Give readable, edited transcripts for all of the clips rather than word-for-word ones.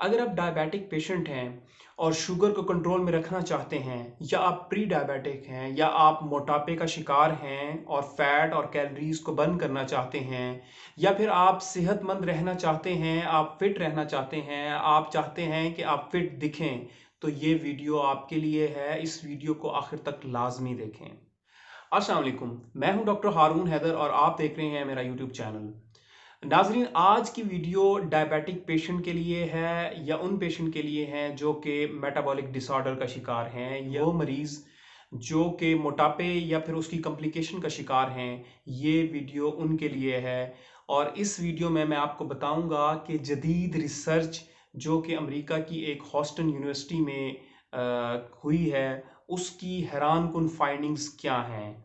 अगर आप diabetic patient हैं और शुगर को कंट्रोल में रखना चाहते हैं, या आप प्री डायबिटिक हैं, या आप मोटापे का शिकार हैं और फैट और कैलोरीज को बर्न करना चाहते हैं, या फिर आप सेहतमंद रहना चाहते हैं, आप फिट रहना चाहते हैं, आप चाहते हैं कि आप फिट दिखें, तो ये वीडियो आपके लिए है। इस वीडियो को आखिर तक लाजमी देखें। अस्सलाम वालेकुम, मैं हूं डॉक्टर हारून हैदर और आप देख रहे हैं मेरा यूट्यूब चैनल। नाजरीन, आज की वीडियो डायबिटिक पेशेंट के लिए है या उन पेशेंट के लिए है जो कि मेटाबॉलिक डिसऑर्डर का शिकार हैं, या वो मरीज़ जो कि मोटापे या फिर उसकी कॉम्प्लिकेशन का शिकार हैं। ये वीडियो उनके लिए है। और इस वीडियो में मैं आपको बताऊंगा कि जदीद रिसर्च जो कि अमेरिका की एक हॉस्टन यूनिवर्सिटी में हुई है, उसकी हैरानकुन फाइंडिंग्स क्या हैं।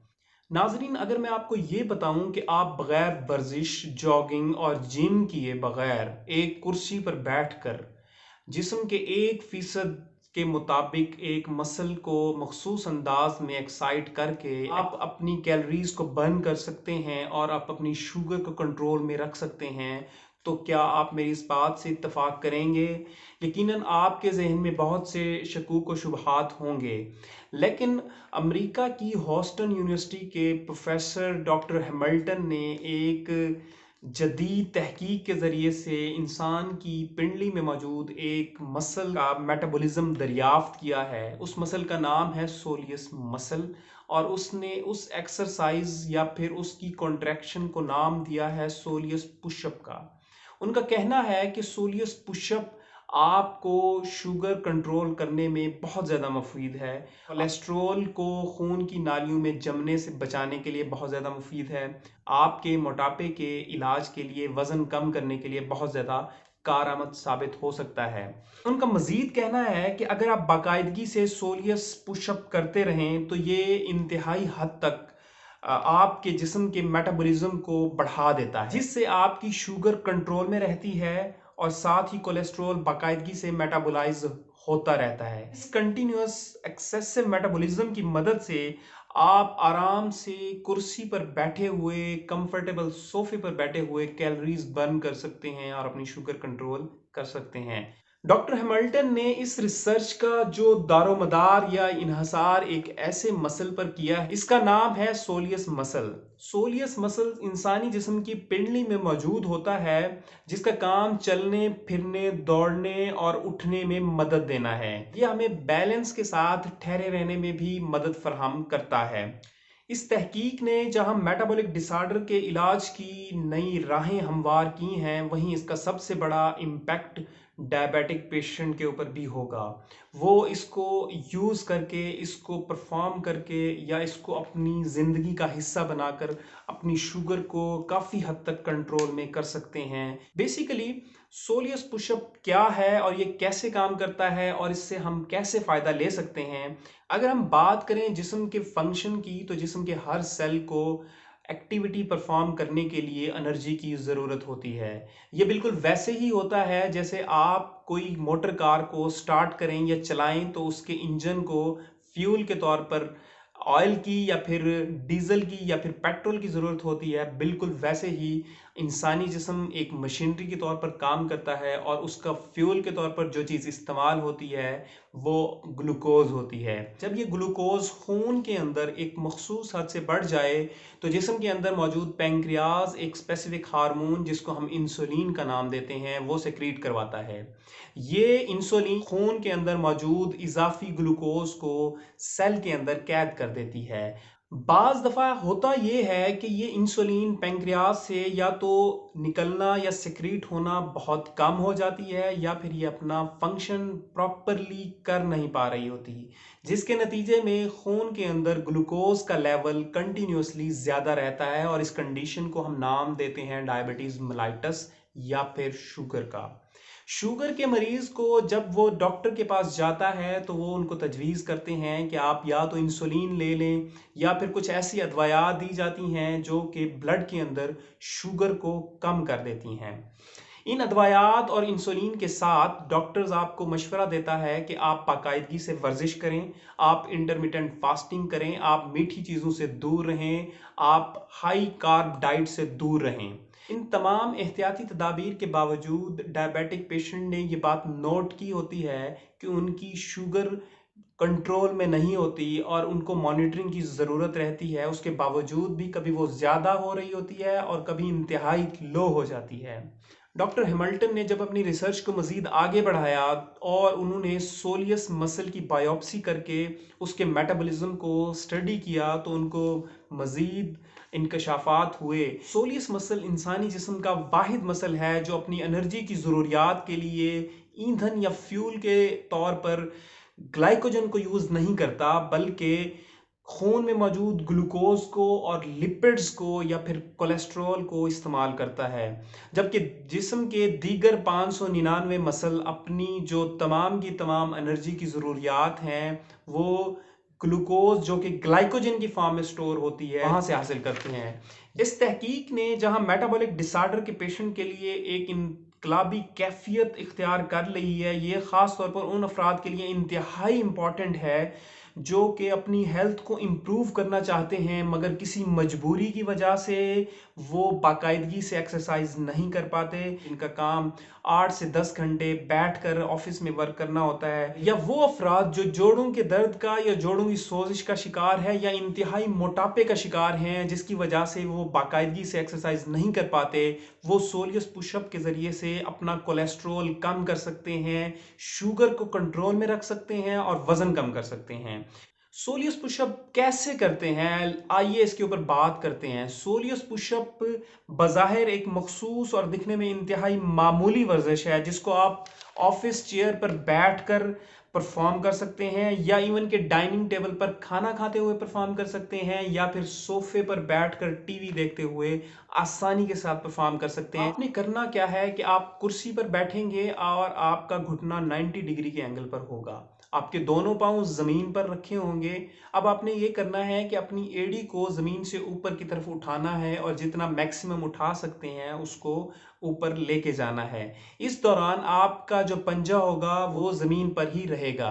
नाजरीन, अगर मैं आपको ये बताऊं कि आप बगैर वर्जिश, जॉगिंग और जिम किए बगैर एक कुर्सी पर बैठकर जिस्म के 1% के मुताबिक एक मसल को मखसूस अंदाज में एक्साइट करके आप अपनी कैलोरीज को बर्न कर सकते हैं और आप अपनी शुगर को कंट्रोल में रख सकते हैं, तो क्या आप मेरी इस बात से इत्तेफाक करेंगे? यकीनन आपके जहन में बहुत से शकूक व शुबहात होंगे, लेकिन अमेरिका की हॉस्टन यूनिवर्सिटी के प्रोफेसर डॉक्टर हैमिल्टन ने एक जदीद तहकीक के ज़रिए से इंसान की पिंडली में मौजूद एक मसल का मेटाबॉलिज्म दरियाफ्त किया है। उस मसल का नाम है सोलियस मसल, और उसने उस एक्सरसाइज या फिर उसकी कॉन्ट्रैक्शन को नाम दिया है सोलियस पुशअप का। उनका कहना है कि सोलियस पुशअप आपको शुगर कंट्रोल करने में बहुत ज़्यादा मुफीद है, कोलेस्ट्रॉल को खून की नालियों में जमने से बचाने के लिए बहुत ज़्यादा मुफीद है, आपके मोटापे के इलाज के लिए, वज़न कम करने के लिए बहुत ज़्यादा कारआमद साबित हो सकता है। उनका मज़ीद कहना है कि अगर आप बाकायदगी से सोलियस पुशअप करते रहें तो ये इंतहाई हद तक आपके जिस्म के मेटाबॉलिज्म को बढ़ा देता है, जिससे आपकी शुगर कंट्रोल में रहती है और साथ ही कोलेस्ट्रॉल बाकायदगी से मेटाबोलाइज होता रहता है। इस कंटिन्यूअस एक्सेसिव मेटाबॉलिज्म की मदद से आप आराम से कुर्सी पर बैठे हुए, कंफर्टेबल सोफे पर बैठे हुए कैलोरीज बर्न कर सकते हैं और अपनी शुगर कंट्रोल कर सकते हैं। डॉक्टर हैमिल्टन ने इस रिसर्च का जो दारोमदार या इन्हसार एक ऐसे मसल पर किया है, इसका नाम है सोलियस मसल। सोलियस मसल इंसानी जिस्म की पिंडली में मौजूद होता है, जिसका काम चलने, फिरने, दौड़ने और उठने में मदद देना है। यह हमें बैलेंस के साथ ठहरे रहने में भी मदद फराहम करता है। इस तहकीक ने जहां मेटाबॉलिक डिसऑर्डर के इलाज की नई राहें हमवार की हैं, वहीं इसका सबसे बड़ा इम्पैक्ट डायबिटिक पेशेंट के ऊपर भी होगा। वो इसको यूज़ करके, इसको परफॉर्म करके, या इसको अपनी ज़िंदगी का हिस्सा बनाकर अपनी शुगर को काफ़ी हद तक कंट्रोल में कर सकते हैं। बेसिकली सोलियस पुशअप क्या है और ये कैसे काम करता है और इससे हम कैसे फ़ायदा ले सकते हैं। अगर हम बात करें जिस्म के फंक्शन की, तो जिस्म के हर सेल को एक्टिविटी परफॉर्म करने के लिए एनर्जी की ज़रूरत होती है। ये बिल्कुल वैसे ही होता है जैसे आप कोई मोटर कार को स्टार्ट करें या चलाएं तो उसके इंजन को फ्यूल के तौर पर ऑयल की या फिर डीजल की या फिर पेट्रोल की ज़रूरत होती है। बिल्कुल वैसे ही इंसानी जिस्म एक मशीनरी के तौर पर काम करता है और उसका फ्यूल के तौर पर जो चीज़ इस्तेमाल होती है वो ग्लूकोज होती है। जब ये ग्लूकोज खून के अंदर एक मखसूस हद से बढ़ जाए तो जिस्म के अंदर मौजूद पैंक्रियाज एक स्पेसिफिक हार्मोन, जिसको हम इंसुलिन का नाम देते हैं, वो सेक्रीट करवाता है। ये इंसुलिन खून के अंदर मौजूद इजाफी ग्लूकोज को सेल के अंदर कैद कर देती है। बाज दफ़ा होता ये है कि ये इंसुलिन पैंक्रियाज से या तो निकलना या सिक्रीट होना बहुत कम हो जाती है, या फिर ये अपना फंक्शन प्रॉपरली कर नहीं पा रही होती, जिसके नतीजे में खून के अंदर ग्लूकोज का लेवल कंटिन्यूसली ज़्यादा रहता है और इस कंडीशन को हम नाम देते हैं डायबिटीज़ मेलाइटस या फिर शुगर का। शुगर के मरीज को जब वो डॉक्टर के पास जाता है तो वो उनको तजवीज़ करते हैं कि आप या तो इंसुलिन ले लें, या फिर कुछ ऐसी अदवायात दी जाती हैं जो कि ब्लड के अंदर शुगर को कम कर देती हैं। इन अदवायात और इंसुलिन के साथ डॉक्टर्स आपको मशवरा देता है कि आप बाकायदगी से वर्जिश करें, आप इंटरमिटेंट फास्टिंग करें, आप मीठी चीज़ों से दूर रहें, आप हाई कार्ब डाइट से दूर रहें। इन तमाम एहतियाती तदाबीर के बावजूद डायबिटिक पेशेंट ने ये बात नोट की होती है कि उनकी शुगर कंट्रोल में नहीं होती और उनको मॉनिटरिंग की ज़रूरत रहती है। उसके बावजूद भी कभी वो ज़्यादा हो रही होती है और कभी इंतहाई लो हो जाती है। डॉक्टर हैमिल्टन ने जब अपनी रिसर्च को मज़ीद आगे बढ़ाया और उन्होंने सोलियस मसल की बायोप्सी करके उसके मेटाबॉलिज्म को स्टडी किया तो उनको मज़ीद इंकशाफात हुए। सोलियस मसल इंसानी जिस्म का वाहिद मसल है जो अपनी एनर्जी की ज़रूरियात के लिए ईंधन या फ्यूल के तौर पर ग्लाइकोजन को यूज़ नहीं करता, बल्कि खून में मौजूद ग्लूकोज को और लिपिड्स को या फिर कोलेस्ट्रॉल को इस्तेमाल करता है। जबकि जिस्म के दीगर 599 मसल अपनी जो तमाम की तमाम एनर्जी की ज़रूरियात हैं वो ग्लूकोज जो कि ग्लाइकोजन की फॉर्म में स्टोर होती है वहाँ से हासिल करते हैं। इस तहकीक ने जहाँ मेटाबॉलिक डिसऑर्डर के पेशेंट के लिए एक इनकलाबी कैफियत इख्तियार कर ली है, ये ख़ास तौर पर उन अफराद के लिए इंतहाई इम्पॉर्टेंट है जो कि अपनी हेल्थ को इम्प्रूव करना चाहते हैं मगर किसी मजबूरी की वजह से वो बाकायदगी से एक्सरसाइज नहीं कर पाते। इनका काम 8 से 10 घंटे बैठकर ऑफिस में वर्क करना होता है, या वो अफराद जो जोड़ों के दर्द का या जोड़ों की सोजिश का शिकार है या इंतहाई मोटापे का शिकार हैं जिसकी वजह से वो बाकायदगी से एक्सरसाइज नहीं कर पाते, वो सोलियस पुशअप के ज़रिए से अपना कोलेस्ट्रोल कम कर सकते हैं, शुगर को कंट्रोल में रख सकते हैं और वज़न कम कर सकते हैं। सोलियस पुशअप कैसे करते हैं, आइए इसके ऊपर बात करते हैं। सोलियस पुशअप बज़ाहिर एक मखसूस और दिखने में इंतहाई मामूली वर्जिश है जिसको आप ऑफिस चेयर पर बैठकर परफॉर्म कर सकते हैं या इवन के डाइनिंग टेबल पर खाना खाते हुए परफॉर्म कर सकते हैं या फिर सोफे पर बैठकर टीवी देखते हुए आसानी के साथ परफॉर्म कर सकते हैं। आपने करना क्या है कि आप कुर्सी पर बैठेंगे और आपका घुटना 90 डिग्री के एंगल पर होगा, आपके दोनों पांव जमीन पर रखे होंगे। अब आपने ये करना है कि अपनी एड़ी को जमीन से ऊपर की तरफ उठाना है और जितना मैक्सिमम उठा सकते हैं उसको ऊपर लेके जाना है। इस दौरान आपका जो पंजा होगा वो जमीन पर ही रहेगा।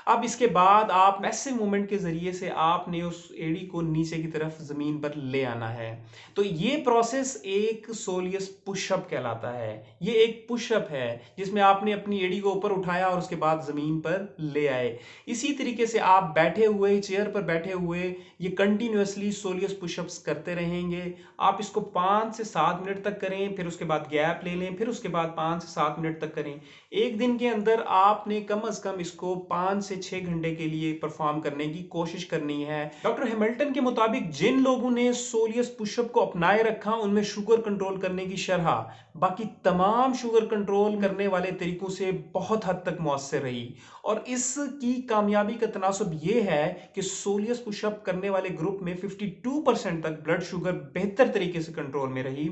अब इसके बाद आप ऐसे मूवमेंट के जरिए से आपने उस एड़ी को नीचे की तरफ जमीन पर ले आना है। तो ये प्रोसेस एक सोलियस पुशअप कहलाता है। ये एक पुशअप है जिसमें आपने अपनी एड़ी को ऊपर उठाया और उसके बाद जमीन पर ले आए। इसी तरीके से आप बैठे हुए चेयर पर बैठे हुए ये कंटिन्यूअसली सोलियस पुशअप्स करते रहेंगे। आप इसको 5 से 7 मिनट तक करें, फिर उसके बाद गैप ले लें, फिर उसके बाद 5 से 7 मिनट तक करें। एक दिन के अंदर आपने कम से कम इसको 5 से 6 घंटे के लिए परफॉर्म करने की कोशिश करनी है। डॉक्टर हैमिल्टन के मुताबिक जिन लोगों ने सोलियस पुशअप को अपनाए रखा उनमें शुगर कंट्रोल करने की शरह बाकी तमाम शुगर कंट्रोल करने वाले तरीकों से बहुत हद तक मुअस्सर रही। और इसकी कामयाबी का तनासुब ये है कि सोलियस पुशअप करने वाले ग्रुप में 52% तक ब्लड शुगर बेहतर तरीके से कंट्रोल में रही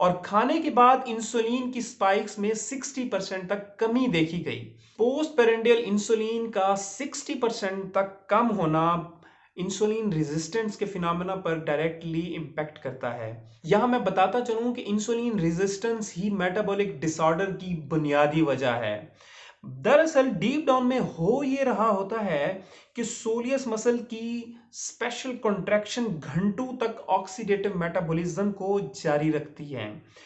और खाने के बाद इंसुलिन की स्पाइक्स में 60% तक कमी देखी गई। पोस्ट पेरेंडियल इंसुलिन का 60% तक कम होना इंसुलिन रेजिस्टेंस के फिनोमेना पर डायरेक्टली इंपैक्ट करता है। यहां मैं बताता चलूं कि इंसुलिन रेजिस्टेंस ही मेटाबॉलिक डिसऑर्डर की बुनियादी वजह है। दरअसल डीप डाउन में हो ये रहा होता है कि सोलियस मसल की स्पेशल कॉन्ट्रैक्शन घंटों तक ऑक्सीडेटिव मेटाबॉलिज्म को जारी रखती है।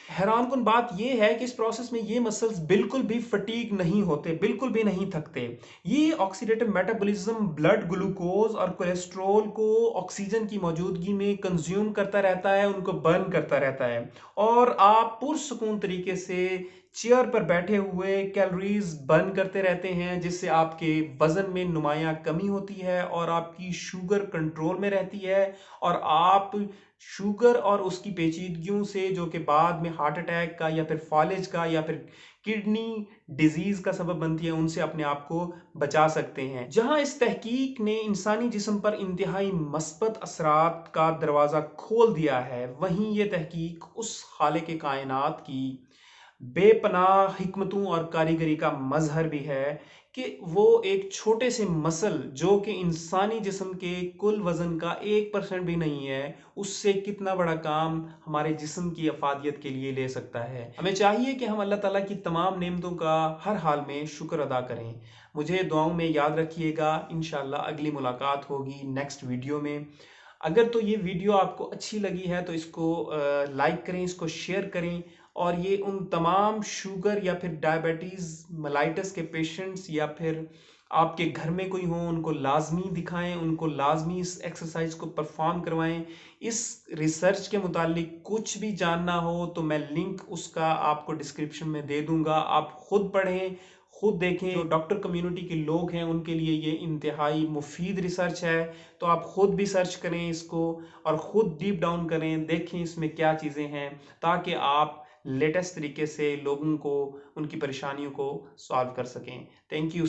हैरानकुन बात यह है कि इस प्रोसेस में ये मसल्स बिल्कुल भी फटीग नहीं होते, बिल्कुल भी नहीं थकते। ये ऑक्सीडेटिव मेटाबॉलिज्म ब्लड ग्लूकोज और कोलेस्ट्रॉल को ऑक्सीजन की मौजूदगी में कंज्यूम करता रहता है, उनको बर्न करता रहता है और आप पुरसुकून तरीके से चेयर पर बैठे हुए कैलोरीज बर्न करते रहते हैं जिससे आपके वजन में नुमायां कमी होती है और आपकी शुगर कंट्रोल में रहती है और आप शुगर और उसकी पेचीदगियों से जो कि बाद में हार्ट अटैक का या फिर फॉलेज का या फिर किडनी डिजीज का सबब बनती है उनसे अपने आप को बचा सकते हैं। जहां इस तहकीक ने इंसानी जिस्म पर इंतहाई मस्बत असरात का दरवाजा खोल दिया है, वहीं ये तहकीक उस खालिक कायनात की बेपनाह हिकमतों और कारीगरी का मजहर भी है कि वो एक छोटे से मसल जो कि इंसानी जिस्म के कुल वजन का 1% भी नहीं है उससे कितना बड़ा काम हमारे जिस्म की अफादियत के लिए ले सकता है। हमें चाहिए कि हम अल्लाह ताला की तमाम नेमतों का हर हाल में शुक्र अदा करें। मुझे दुआओं में याद रखिएगा। इंशाअल्लाह अगली मुलाकात होगी नेक्स्ट वीडियो में। अगर तो ये वीडियो आपको अच्छी लगी है तो इसको लाइक करें, इसको शेयर करें, और ये उन तमाम शुगर या फिर डायबिटीज़ मेलाइटस के पेशेंट्स या फिर आपके घर में कोई हो उनको लाजमी दिखाएं, उनको लाजमी इस एक्सरसाइज को परफॉर्म करवाएं। इस रिसर्च के मुतालिक कुछ भी जानना हो तो मैं लिंक उसका आपको डिस्क्रिप्शन में दे दूंगा, आप खुद पढ़ें, खुद देखें। जो डॉक्टर कम्युनिटी के लोग हैं उनके लिए ये इंतहाई मुफीद रिसर्च है, तो आप खुद भी सर्च करें इसको और खुद डीप डाउन करें, देखें इसमें क्या चीज़ें हैं, ताकि आप लेटेस्ट तरीके से लोगों को उनकी परेशानियों को सॉल्व कर सकें। Thank you.